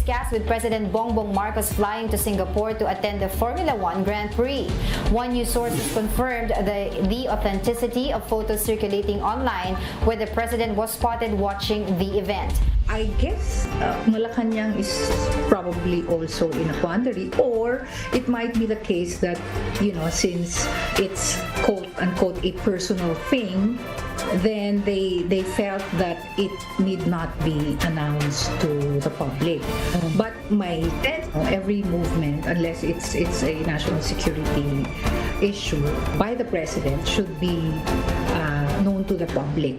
newscast with President Bongbong Marcos flying to Singapore to attend the Formula One Grand Prix. One news source has confirmed the authenticity of photos circulating online where the president was spotted watching the event. I guess Malacañang is probably also in a quandary, or it might be the case that, since it's quote-unquote a personal thing, then they felt that it need not be announced to the public. But my sense, every movement, unless it's a national security issue by the president, should be known to the public.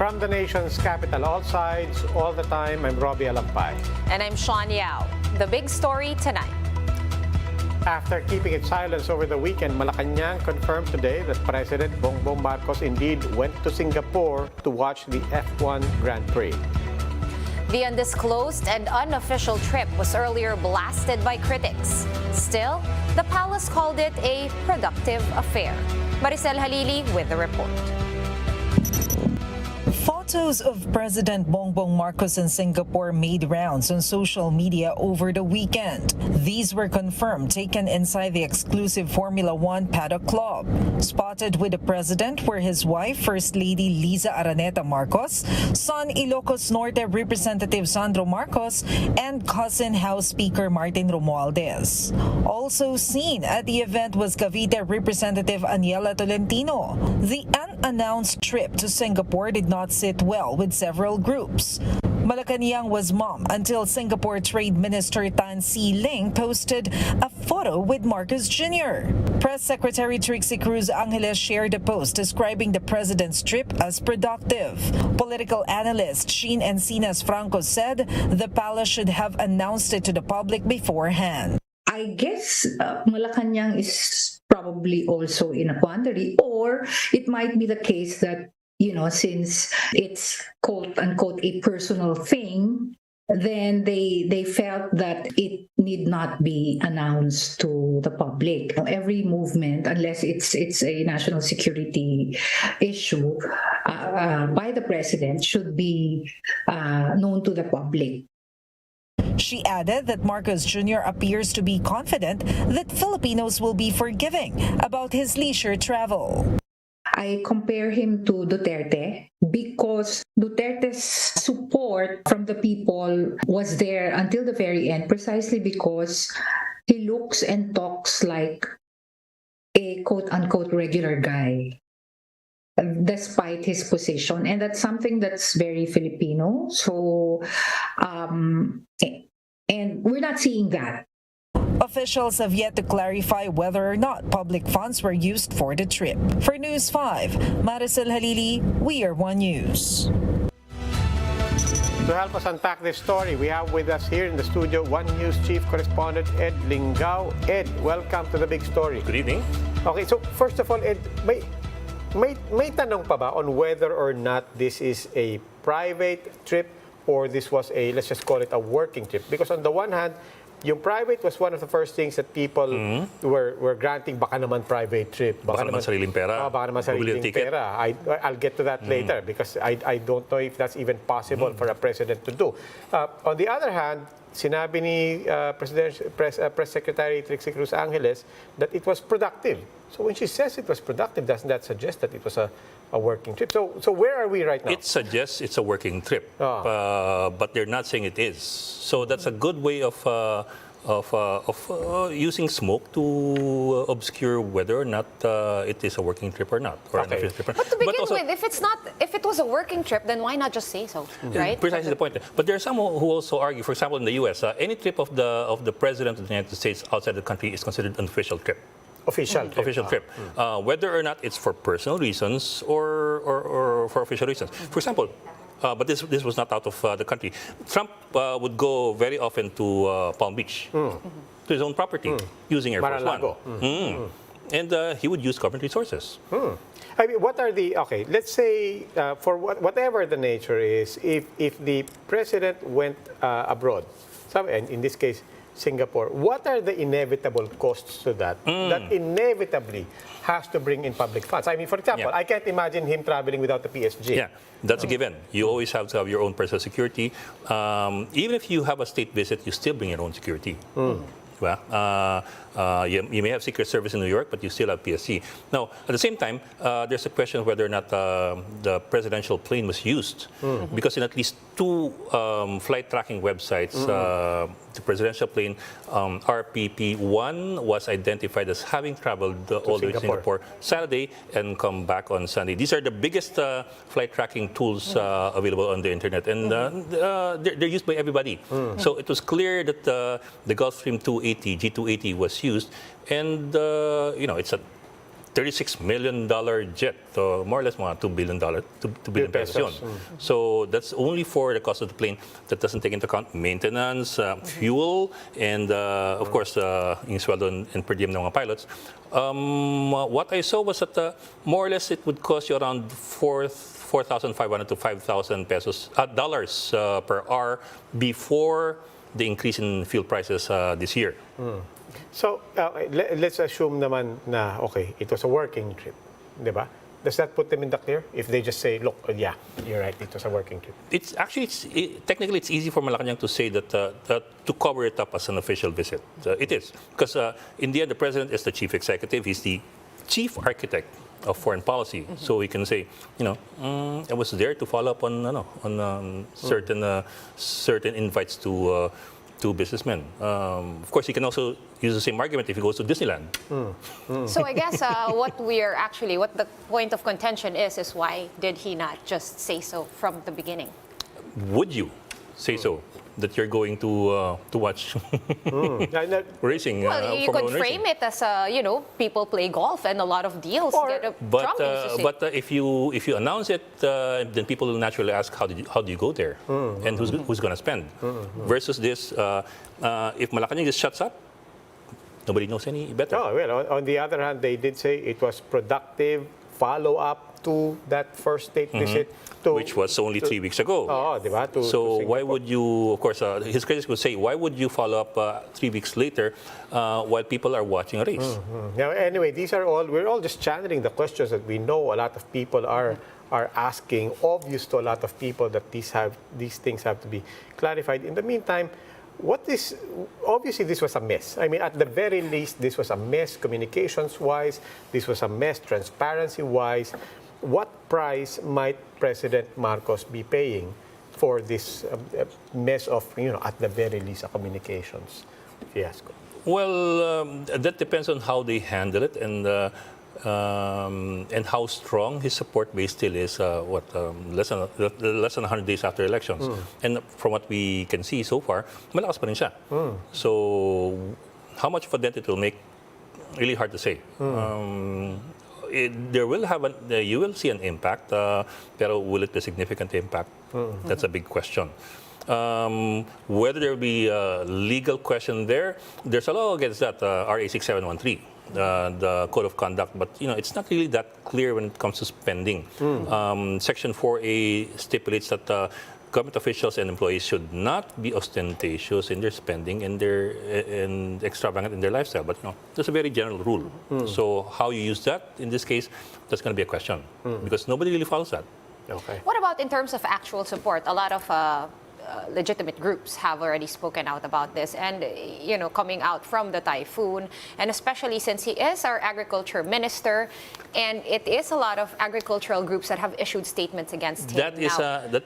From the nation's capital, all sides, all the time, I'm Robbie Alampay. And I'm Sean Yao. The big story tonight. After keeping its silence over the weekend, Malacañang confirmed today that President Bongbong Marcos indeed went to Singapore to watch the F1 Grand Prix. The undisclosed and unofficial trip was earlier blasted by critics. Still, the palace called it a productive affair. Maricel Halili with the report. Photos of President Bongbong Marcos in Singapore made rounds on social media over the weekend. These were confirmed taken inside the exclusive Formula One paddock club. Spotted with the president were his wife, First Lady Liza Araneta Marcos, son Ilocos Norte Representative Sandro Marcos, and cousin House Speaker Martin Romualdez. Also seen at the event was Cavite Representative Aniela Tolentino. The unannounced trip to Singapore did not sit well with several groups. Malacañang was mum until Singapore Trade Minister Tan See Ling posted a photo with Marcos Jr. Press Secretary Trixie Cruz Angeles shared a post describing the president's trip as productive. Political analyst Sheen Encinas Franco said the palace should have announced it to the public beforehand. I guess Malacañang is probably also in a quandary, or it might be the case that, since it's quote-unquote a personal thing, then they felt that it need not be announced to the public. Every movement, unless it's a national security issue by the president, should be known to the public. She added that Marcos Jr. appears to be confident that Filipinos will be forgiving about his leisure travel. I compare him to Duterte because Duterte's support from the people was there until the very end, precisely because he looks and talks like a quote-unquote regular guy, despite his position. And that's something that's very Filipino. So, and we're not seeing that. Officials have yet to clarify whether or not public funds were used for the trip. For News 5, Maricel Halili, We Are One News. To help us unpack this story, we have with us here in the studio One News Chief Correspondent Ed Lingao. Ed, welcome to the big story. Good evening. Okay, so first of all, Ed, may tanong pa ba on whether or not this is a private trip or this was a, let's just call it a working trip? Because on the one hand, yung private was one of the first things that people were granting, baka naman private trip. Baka naman sariling pera. Baka naman sariling pera. I'll get to that later because I don't know if that's even possible for a president to do. On the other hand, sinabi ni Press Secretary Trixie Cruz Angeles that it was productive. So when she says it was productive, doesn't that suggest that it was a working trip? So where are we right now? It suggests it's a working trip, but they're not saying it is. So that's a good way of using smoke to obscure whether or not it is a working trip or not, or an official trip. But to begin with, if it was a working trip, then why not just say so, right? Precisely the point. But there are some who also argue, for example, in the U.S., any trip of the president of the United States outside the country is considered an official trip. Official trip. Whether or not it's for personal reasons or for official reasons. For example, but this was not out of the country. Trump would go very often to Palm Beach, to his own property, using Air Force One. And he would use government resources. I mean, what are the, okay, let's say for whatever the nature is, if the president went abroad, and in this case, Singapore, what are the inevitable costs to that that inevitably has to bring in public funds? I mean, for example, Yeah. I can't imagine him traveling without the PSG. Yeah, that's a given. You always have to have your own personal security. Even if you have a state visit, you still bring your own security. Well, you may have Secret Service in New York, but you still have PSG. Now, at the same time, there's a question of whether or not the presidential plane was used. Because in at least two flight tracking websites, the presidential plane, RPP-1 was identified as having traveled all the way to Singapore Saturday and come back on Sunday. These are the biggest flight tracking tools available on the internet, and they're used by everybody. So it was clear that the Gulfstream 280, G280 was used, and it's a $36 million jet, more or less mga $2 billion, 2 billion pesos yun. So that's only for the cost of the plane. That doesn't take into account maintenance, fuel, and of course, yung sweldo and per diem ng mga pilots. What I saw was that more or less it would cost you around 4,500 to 5,000 pesos, dollars per hour before the increase in fuel prices this year. So, let's assume naman na, okay, it was a working trip, di ba? Does that put them in the clear? If they just say, look, yeah, you're right, it was a working trip. It's actually, technically, it's easy for Malacañang to say that, to cover it up as an official visit. It is. Because in the end, the president is the chief executive. He's the chief architect of foreign policy. So we can say, I was there to follow up on certain invites to businessmen. Of course, he can also use the same argument if he goes to Disneyland. So I guess what the point of contention is why did he not just say so from the beginning? Would you say so? That you're going to watch racing? Well, you could frame it as people play golf and a lot of deals get a Trump used to say. But if you announce it, then people will naturally ask how do you go there, and who's going to spend? Versus this, if Malacañang just shuts up, nobody knows any better. Oh, well, on the other hand, they did say it was productive follow-up to that first state visit. Which was only 3 weeks ago. Oh, diba? So why would you, of course, his critics would say, why would you follow up 3 weeks later while people are watching a race? Now, anyway, we're all just channeling the questions that we know a lot of people are asking. Obvious to a lot of people that these things have to be clarified. In the meantime, obviously this was a mess. I mean, at the very least, this was a mess communications-wise. This was a mess transparency-wise. What price might President Marcos be paying for this mess of, at the very least, a communications fiasco? Well, that depends on how they handle it and how strong his support base still is. Less than 100 days after elections, and from what we can see so far, malakas pa rin siya. So, how much of a dent it will make, really hard to say. You will see an impact, pero will it be a significant impact? That's a big question. Whether there will be a legal question there's a law against that, RA 6713. The code of conduct, but it's not really that clear when it comes to spending. Section 4A stipulates that government officials and employees should not be ostentatious in their spending and extravagant in their lifestyle. But there's a very general rule. So how you use that in this case, that's going to be a question because nobody really follows that. Okay. What about in terms of actual support? A lot of legitimate groups have already spoken out about this, and coming out from the typhoon, and especially since he is our agriculture minister, and it is a lot of agricultural groups that have issued statements against him.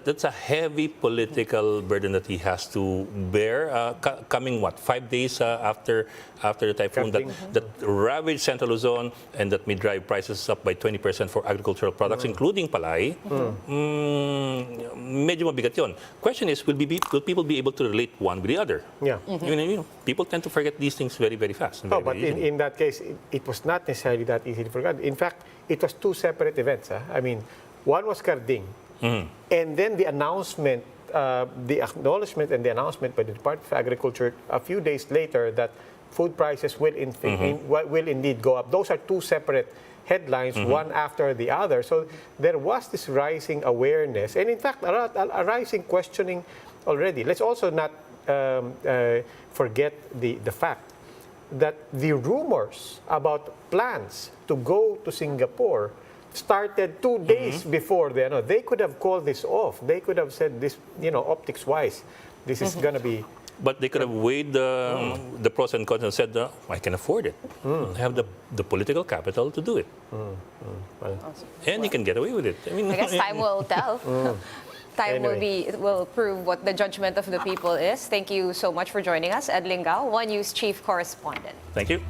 That's a heavy political burden that he has to bear. Coming 5 days after the typhoon that ravaged Central Luzon and that may drive prices up by 20% for agricultural products, including palay. Medyo mabigat yun. Question is, will people be able to relate one with the other? Yeah. People tend to forget these things very, very fast. But in that case, it was not necessarily that easy to forget. In fact, it was two separate events. I mean, one was Carding, and then the announcement, the acknowledgement and the announcement by the Department of Agriculture a few days later that food prices will indeed go up. Those are two separate headlines, one after the other. So there was this rising awareness, and in fact, a rising questioning already. Let's also not forget the fact that the rumors about plans to go to Singapore started 2 days before they could have called this off. They could have said this, optics-wise, this is going to be. But they could have weighed the pros and cons and said, I can afford it. I have the political capital to do it. Well, And you can get away with it. I guess time will tell. Time will prove what the judgment of the people is. Thank you so much for joining us, Ed Lingao, One News Chief Correspondent. Thank you.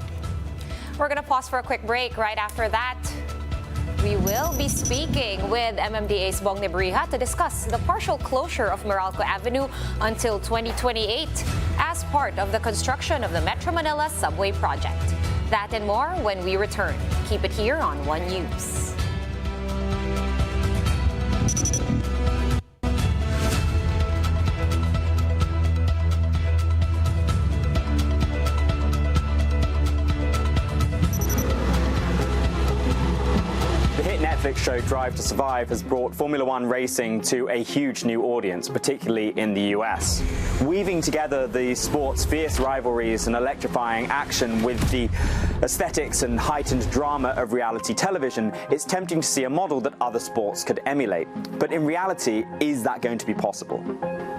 We're going to pause for a quick break. Right after that, we will be speaking with MMDA's Bong Nebrija to discuss the partial closure of Meralco Avenue until 2028 as part of the construction of the Metro Manila subway project. That and more when we return. Keep it here on One News. Netflix show Drive to Survive has brought Formula One racing to a huge new audience, particularly in the US. Weaving together the sport's fierce rivalries and electrifying action with the aesthetics and heightened drama of reality television, it's tempting to see a model that other sports could emulate. But in reality, is that going to be possible?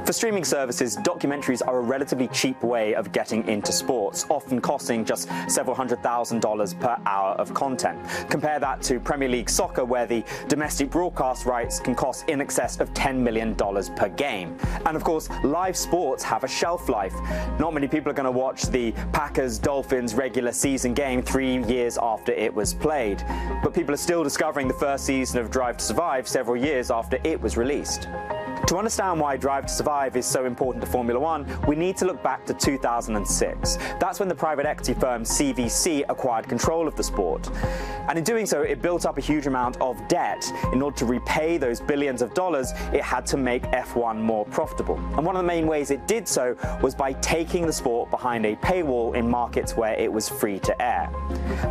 For streaming services, documentaries are a relatively cheap way of getting into sports, often costing just several $100,000 per hour of content. Compare that to Premier League soccer, where the domestic broadcast rights can cost in excess of $10 million per game. And of course, live sports have a shelf life. Not many people are going to watch the Packers-Dolphins regular season game 3 years after it was played. But people are still discovering the first season of Drive to Survive several years after it was released. To understand why Drive to Survive is so important to Formula One, we need to look back to 2006. That's when the private equity firm CVC acquired control of the sport. And in doing so, it built up a huge amount of debt. In order to repay those billions of dollars, it had to make F1 more profitable. And one of the main ways it did so was by taking the sport behind a paywall in markets where it was free to air.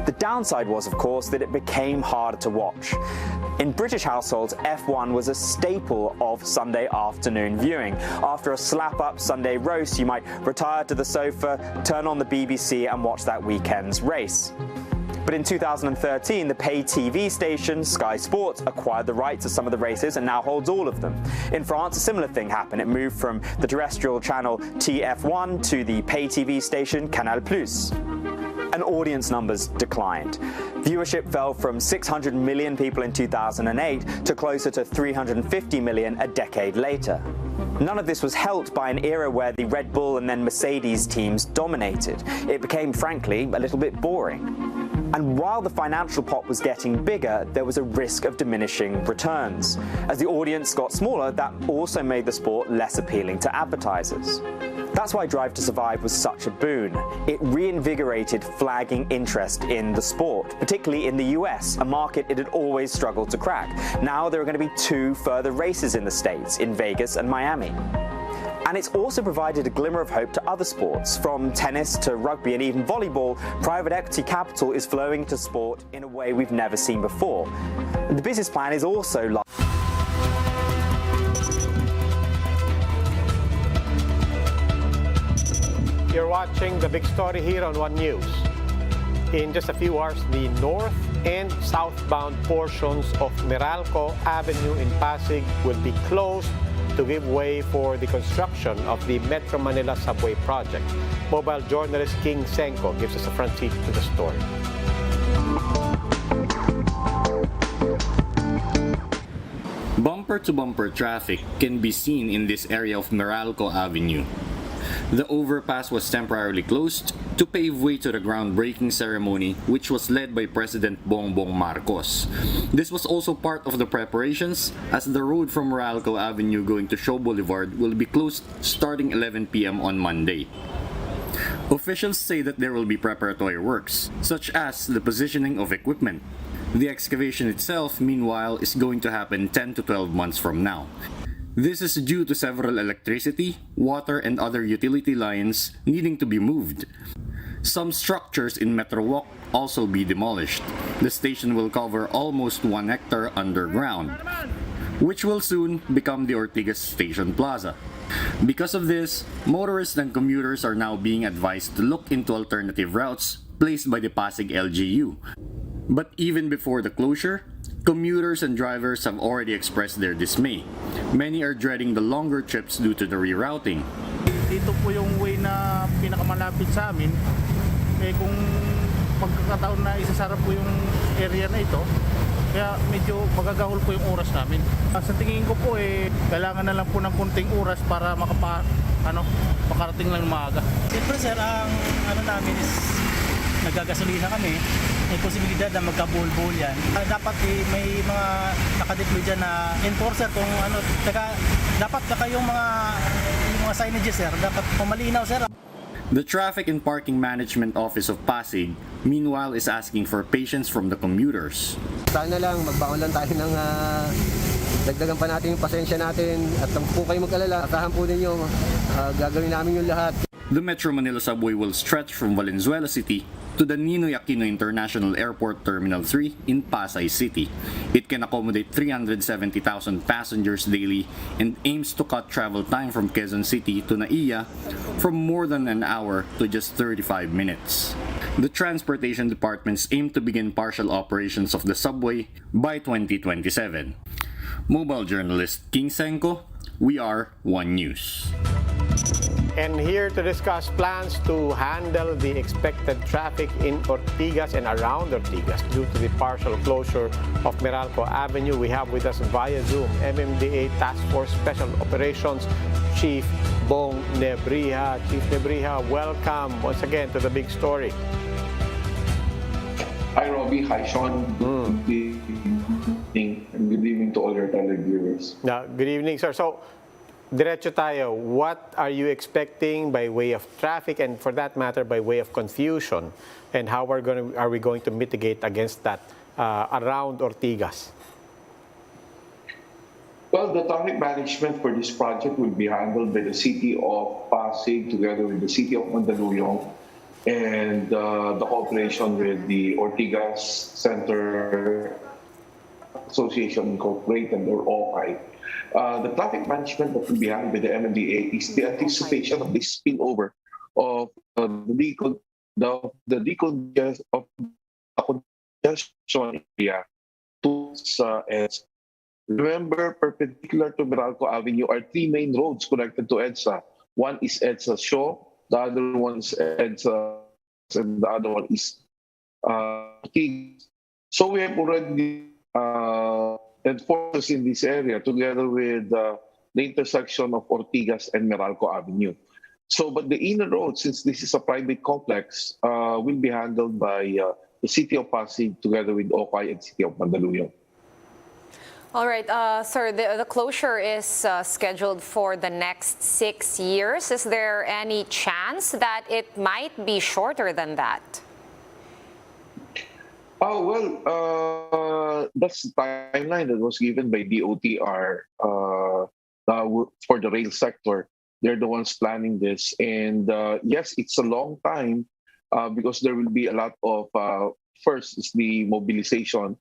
The downside was, of course, that it became harder to watch. In British households, F1 was a staple of Sunday afternoon viewing. After a slap-up Sunday roast, you might retire to the sofa, turn on the BBC and watch that weekend's race. But in 2013, the pay TV station Sky Sports acquired the rights to some of the races and now holds all of them. In France, a similar thing happened. It moved from the terrestrial channel TF1 to the pay TV station Canal+. And audience numbers declined. Viewership fell from 600 million people in 2008 to closer to 350 million a decade later. None of this was helped by an era where the Red Bull and then Mercedes teams dominated. It became, frankly, a little bit boring. And while the financial pot was getting bigger, there was a risk of diminishing returns. As the audience got smaller, that also made the sport less appealing to advertisers. That's why Drive to Survive was such a boon. It reinvigorated flagging interest in the sport, particularly in the US, a market it had always struggled to crack. Now there are going to be 2 further races in the States, in Vegas and Miami. And it's also provided a glimmer of hope to other sports. From tennis to rugby and even volleyball, private equity capital is flowing into sport in a way we've never seen before. The business plan is also You're watching the big story here on One News. In just a few hours, the north and southbound portions of Meralco Avenue in Pasig will be closed to give way for the construction of the Metro Manila subway project. Mobile journalist King Senko gives us a front seat to the story. Bumper-to-bumper traffic can be seen in this area of Meralco Avenue. The overpass was temporarily closed to pave way to the groundbreaking ceremony, which was led by President Bongbong Marcos. This was also part of the preparations, as the road from Meralco Avenue going to Shaw Boulevard will be closed starting 11 p.m. on Monday. Officials say that there will be preparatory works, such as the positioning of equipment. The excavation itself, meanwhile, is going to happen 10 to 12 months from now. This is due to several electricity, water, and other utility lines needing to be moved. Some structures in Metro Walk also be demolished. The station will cover almost 1 hectare underground. which will soon become the Ortigas Station Plaza. Because of this, motorists and commuters are now being advised to look into alternative routes placed by the Pasig LGU. But even before the closure, commuters and drivers have already expressed their dismay. Many are dreading the longer trips due to the rerouting. Dito po yung way na pinakamalapit sa amin. Kung pagkakataon na isasara po yung area na ito, kaya medyo magagahol po yung oras namin. Sa tingin ko po kailangan na lang po ng konting oras para makarating lang maaga. Siyempre sir, ang namin is nagagasolina kami. May posibilidad na magkabuhol-buhol yan. Dapat may mga nakadeploy dyan na enforcer kung dapat yung mga signages sir, dapat pumalinaw sir. The Traffic and Parking Management Office of Pasig, meanwhile, is asking for patience from the commuters. Sana lang, magbaon lang tayo ng dagdagan pa natin yung pasensya natin at po kayo mag-alala, asahan po ninyo, gagawin namin yung lahat. The Metro Manila subway will stretch from Valenzuela City to the Ninoy Aquino International Airport Terminal 3 in Pasay City. It can accommodate 370,000 passengers daily and aims to cut travel time from Quezon City to Naiya from more than an hour to just 35 minutes. The transportation departments aim to begin partial operations of the subway by 2027. Mobile journalist King Senko, we are One News. And here to discuss plans to handle the expected traffic in Ortigas and around Ortigas due to the partial closure of Meralco Avenue, we have with us via Zoom MMDA Task Force Special Operations Chief Bong Nebrija. Chief Nebrija, welcome once again to the big story. Hi Robbie, hi Sean. Good evening, and good evening to all your televiewers. Good evening, sir. So, diretso tayo. What are you expecting by way of traffic and, for that matter, by way of confusion? And how are we going to mitigate against that around Ortigas? Well, the traffic management for this project will be handled by the City of Pasig together with the City of Mandaluyong and the cooperation with the Ortigas Center Association Incorporated, or OCI. The traffic management that will be handled by the MMDA is the anticipation of the spillover of the congestion area to EDSA. Remember, perpendicular to Meralco Avenue are three main roads connected to EDSA. One is EDSA Shaw, the other one is EDSA, and the other one is So we have already enforcers in this area together with the intersection of Ortigas and Meralco Avenue. So, but the inner road, since this is a private complex, will be handled by the City of Pasig together with OCI and City of Mandaluyong. All right, sir, the closure is scheduled for the next 6 years. Is there any chance that it might be shorter than that? Oh, well, that's the timeline that was given by DOTR for the rail sector. They're the ones planning this. And yes, it's a long time because there will be a lot of, first is the mobilization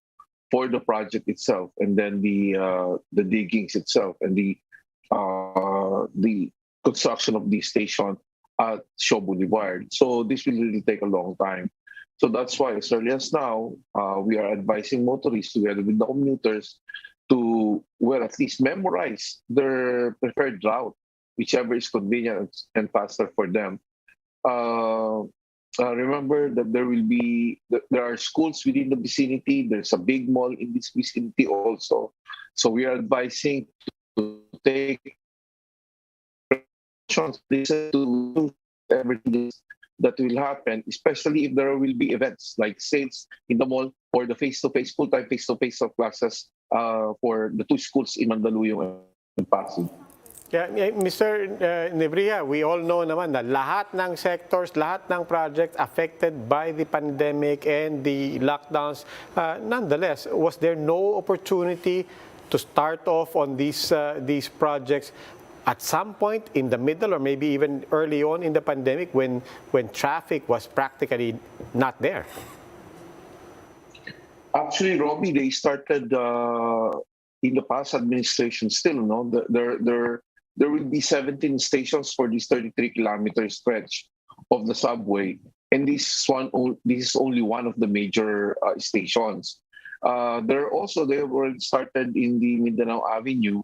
for the project itself, and then the diggings itself, and the construction of the station at Shaw Boulevard. So this will really take a long time. So that's why, as early as now, we are advising motorists together with the commuters to, well, at least memorize their preferred route, whichever is convenient and faster for them. Remember that there are schools within the vicinity. There's a big mall in this vicinity also. So we are advising to take precautions to everything that will happen, especially if there will be events like sales in the mall or the face-to-face, full-time face-to-face classes for the two schools in Mandaluyong and Pasig. Yeah, Mr. Nebrija, we all know naman na lahat ng sectors, lahat ng projects affected by the pandemic and the lockdowns. Nonetheless, was there no opportunity to start off on these projects at some point in the middle or maybe even early on in the pandemic when traffic was practically not there? Actually, Robbie, they started in the past administration still, no, there will be 17 stations for this 33-kilometer stretch of the subway, and this is only one of the major stations. They have already started in the Mindanao Avenue,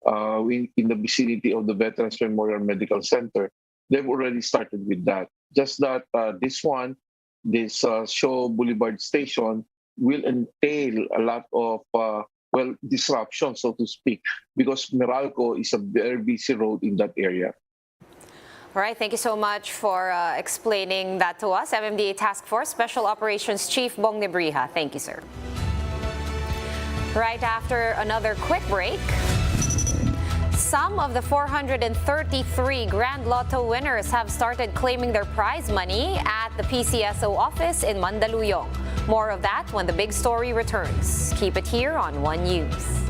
in the vicinity of the Veterans Memorial Medical Center. They've already started with that. Just that this Shaw Boulevard station will entail a lot of disruption, so to speak, because Meralco is a very busy road in that area. All right, thank you so much for explaining that to us. MMDA Task Force Special Operations Chief Bong Nebrija. Thank you, sir. Right after another quick break, some of the 433 Grand Lotto winners have started claiming their prize money at the PCSO office in Mandaluyong. More of that when the big story returns. Keep it here on One News.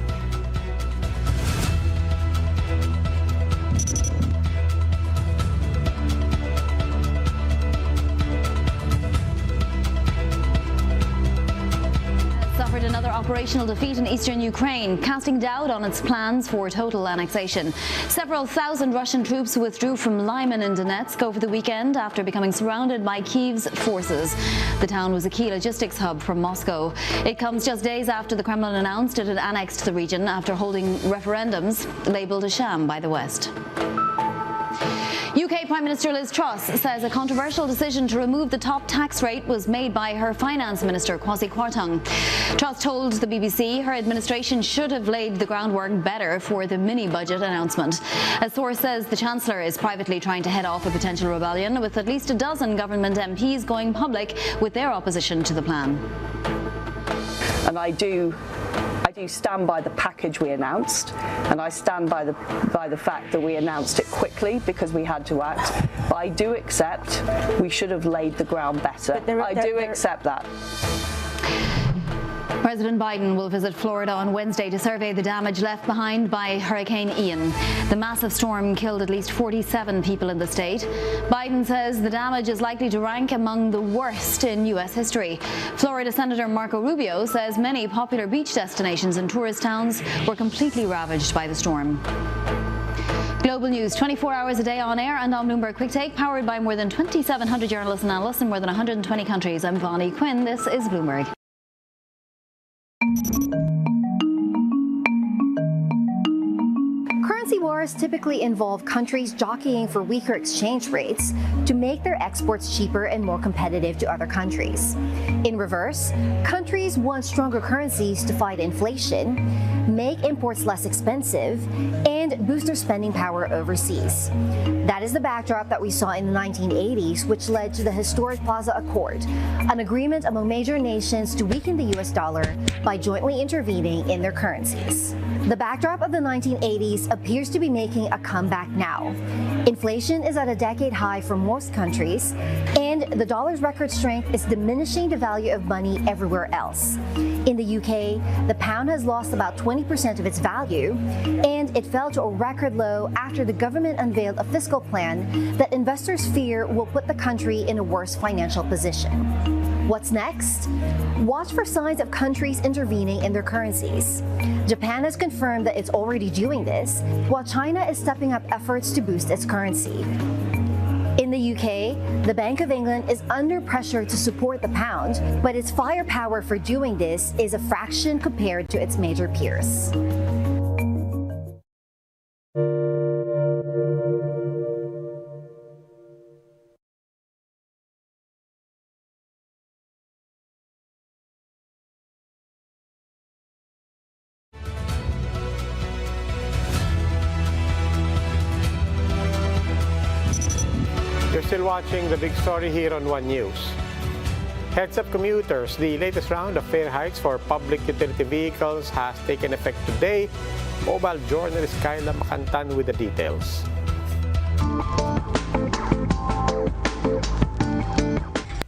Suffered another operational defeat in eastern Ukraine, casting doubt on its plans for total annexation. Several thousand Russian troops withdrew from Lyman in Donetsk over the weekend after becoming surrounded by Kyiv's forces. The town was a key logistics hub for Moscow. It comes just days after the Kremlin announced it had annexed the region after holding referendums labeled a sham by the West. UK Prime Minister Liz Truss says a controversial decision to remove the top tax rate was made by her Finance Minister, Kwasi Kwarteng. Truss told the BBC her administration should have laid the groundwork better for the mini-budget announcement. A source says the Chancellor is privately trying to head off a potential rebellion, with at least a dozen government MPs going public with their opposition to the plan. And I do stand by the package we announced, and I stand by the fact that we announced it quickly because we had to act. But I do accept we should have laid the ground better. I do accept that. President Biden will visit Florida on Wednesday to survey the damage left behind by Hurricane Ian. The massive storm killed at least 47 people in the state. Biden says the damage is likely to rank among the worst in U.S. history. Florida Senator Marco Rubio says many popular beach destinations and tourist towns were completely ravaged by the storm. Global news, 24 hours a day on air and on Bloomberg Quick Take, powered by more than 2,700 journalists and analysts in more than 120 countries. I'm Vonnie Quinn. This is Bloomberg. Currency wars typically involve countries jockeying for weaker exchange rates to make their exports cheaper and more competitive to other countries. In reverse, countries want stronger currencies to fight inflation, make imports less expensive, and boost their spending power overseas. That is the backdrop that we saw in the 1980s, which led to the historic Plaza Accord, an agreement among major nations to weaken the US dollar by jointly intervening in their currencies. The backdrop of the 1980s appears to be making a comeback now. Inflation is at a decade high for most countries, and the dollar's record strength is diminishing the value of money everywhere else. In the UK, the pound has lost about 20% of its value, and it fell to a record low after the government unveiled a fiscal plan that investors fear will put the country in a worse financial position. What's next? Watch for signs of countries intervening in their currencies. Japan has confirmed that it's already doing this, while China is stepping up efforts to boost its currency. In the UK, the Bank of England is under pressure to support the pound, but its firepower for doing this is a fraction compared to its major peers. You're still watching the big story here on One News. Heads up commuters, the latest round of fare hikes for public utility vehicles has taken effect today. Mobile journalist Kyla Macantan with the details.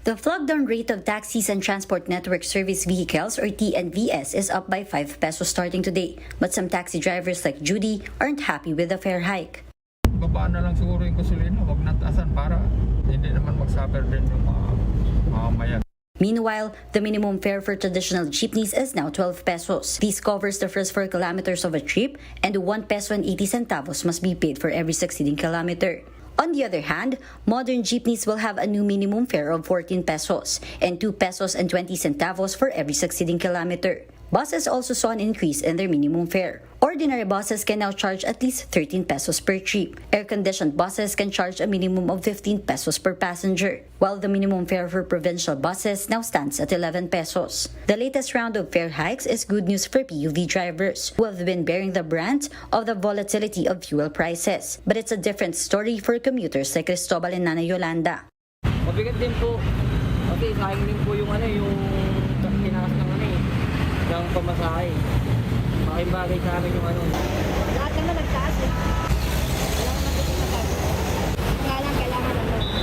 The flag-down rate of taxis and transport network service vehicles, or TNVS, is up by 5 pesos starting today. But some taxi drivers like Judy aren't happy with the fare hike. Babaan na lang siguro yung gasolina, wag na taasan para hindi naman mag-suffer din yung mga mamamayan. Meanwhile, the minimum fare for traditional jeepneys is now 12 pesos. This covers the first 4 kilometers of a trip, and 1 peso and 80 centavos must be paid for every succeeding kilometer. On the other hand, modern jeepneys will have a new minimum fare of 14 pesos and 2 pesos and 20 centavos for every succeeding kilometer. Buses also saw an increase in their minimum fare. Ordinary buses can now charge at least 13 pesos per trip. Air-conditioned buses can charge a minimum of 15 pesos per passenger, while the minimum fare for provincial buses now stands at 11 pesos. The latest round of fare hikes is good news for PUV drivers, who have been bearing the brunt of the volatility of fuel prices. But it's a different story for commuters like Cristobal and Nana Yolanda. Mabigat din po. Kasi sayang din po yung tinaas ng yung pamasahe. Malaking bagay sa amin yung Lahat naman nagtaas eh. Kailangan nagtaas.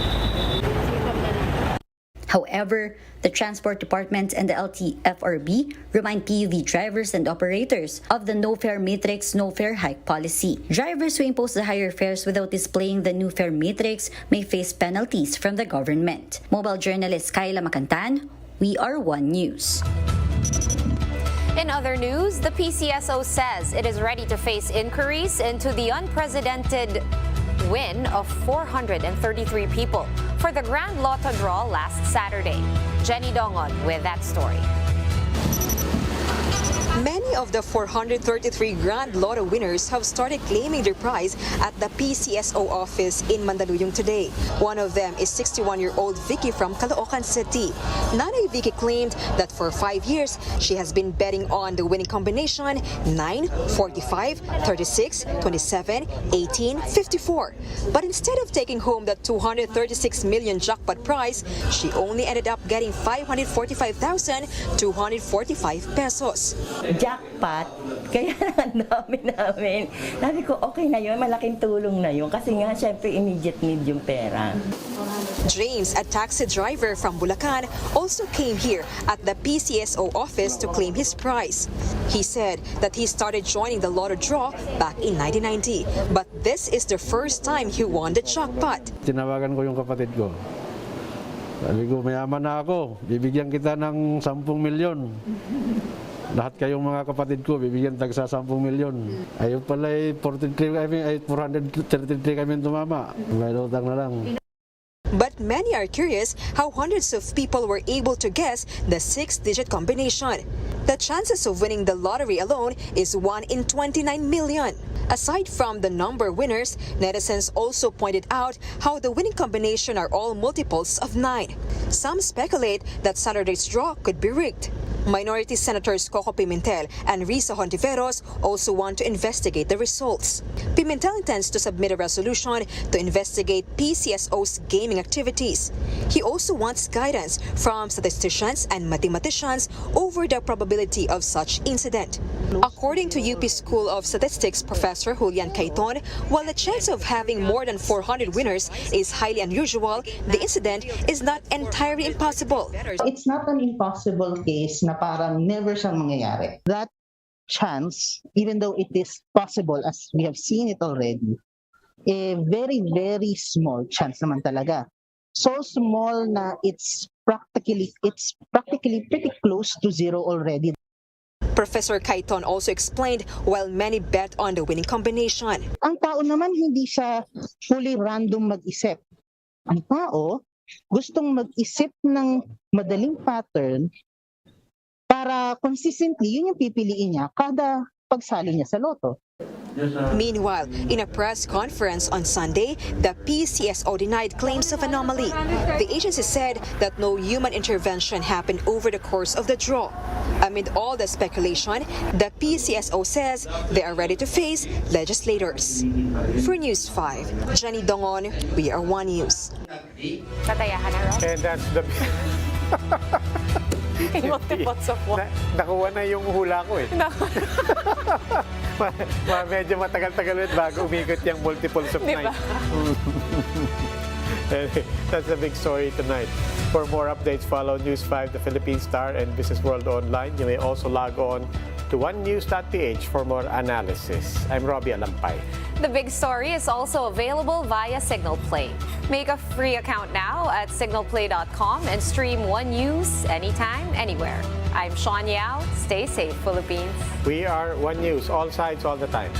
Kailangan However, the Transport Department and the LTFRB remind PUV drivers and operators of the no fare matrix, no fare hike policy. Drivers who impose the higher fares without displaying the new fare matrix may face penalties from the government. Mobile journalist Kyla Macantan, We Are One News. In other news, the PCSO says it is ready to face inquiries into the unprecedented win of 433 people for the Grand Lotto draw last Saturday. Jenny Dongon with that story. Many of the 433 Grand Lotto winners have started claiming their prize at the PCSO office in Mandaluyong today. One of them is 61-year-old Vicky from Caloocan City. Nanay Vicky claimed that for 5 years, she has been betting on the winning combination 9, 45, 36, 27, 18, 54. But instead of taking home the 236 million jackpot prize, she only ended up getting 545,245 pesos. Jackpot, kaya ang dami namin. Sabi ko, okay na yun, malaking tulong na yun. Kasi nga, syempre, immediate need yung pera. James, a taxi driver from Bulacan, also came here at the PCSO office to claim his prize. He said that he started joining the lotto draw back in 1990, but this is the first time he won the jackpot. Tinawagan ko yung kapatid ko. Sabi ko, mayaman na ako, bibigyan kita ng 10 milyon. Lahat kayong mga kapatid ko, bibigyan tagsa 10 milyon. Ayun pala ay 433 kami tumama. May utang na lang. But many are curious how hundreds of people were able to guess the 6-digit combination. The chances of winning the lottery alone is 1 in 29 million. Aside from the number winners, netizens also pointed out how the winning combination are all multiples of 9. Some speculate that Saturday's draw could be rigged. Minority Senators Coco Pimentel and Risa Hontiveros also want to investigate the results. Pimentel intends to submit a resolution to investigate PCSO's gaming activities. He also wants guidance from statisticians and mathematicians over the probability of such incident. According to UP School of Statistics Professor Julian Caiton, while the chance of having more than 400 winners is highly unusual, the incident is not entirely impossible. It's not an impossible case na parang never siyang mangyayari. That chance, even though it is possible as we have seen it already, a very, very small chance naman talaga. So small na it's practically pretty close to zero already. Professor Caiton also explained while many bet on the winning combination. Ang tao naman hindi siya fully random mag-isip. Ang tao gustong mag-isip ng madaling pattern para consistently yun yung pipiliin niya kada pagsali niya sa loto. Meanwhile, in a press conference on Sunday, the PCSO denied claims of anomaly. The agency said that no human intervention happened over the course of the draw. Amid all the speculation, the PCSO says they are ready to face legislators. For News 5, Jenny Dongon, We Are One News. And that's the... Multiples of 1. Nakuha na yung hula ko eh. Medyo matagal-tagal ulit bago umikot yung multiples of 9. That's the big story tonight. For more updates, follow News 5, The Philippine Star, and Business World Online. You may also log on to onenews.ph for more analysis. I'm Robbie Alampay. The big story is also available via Signal Play. Make a free account now at signalplay.com and stream One News anytime, anywhere. I'm Sean Yao. Stay safe, Philippines. We are One News, all sides, all the time.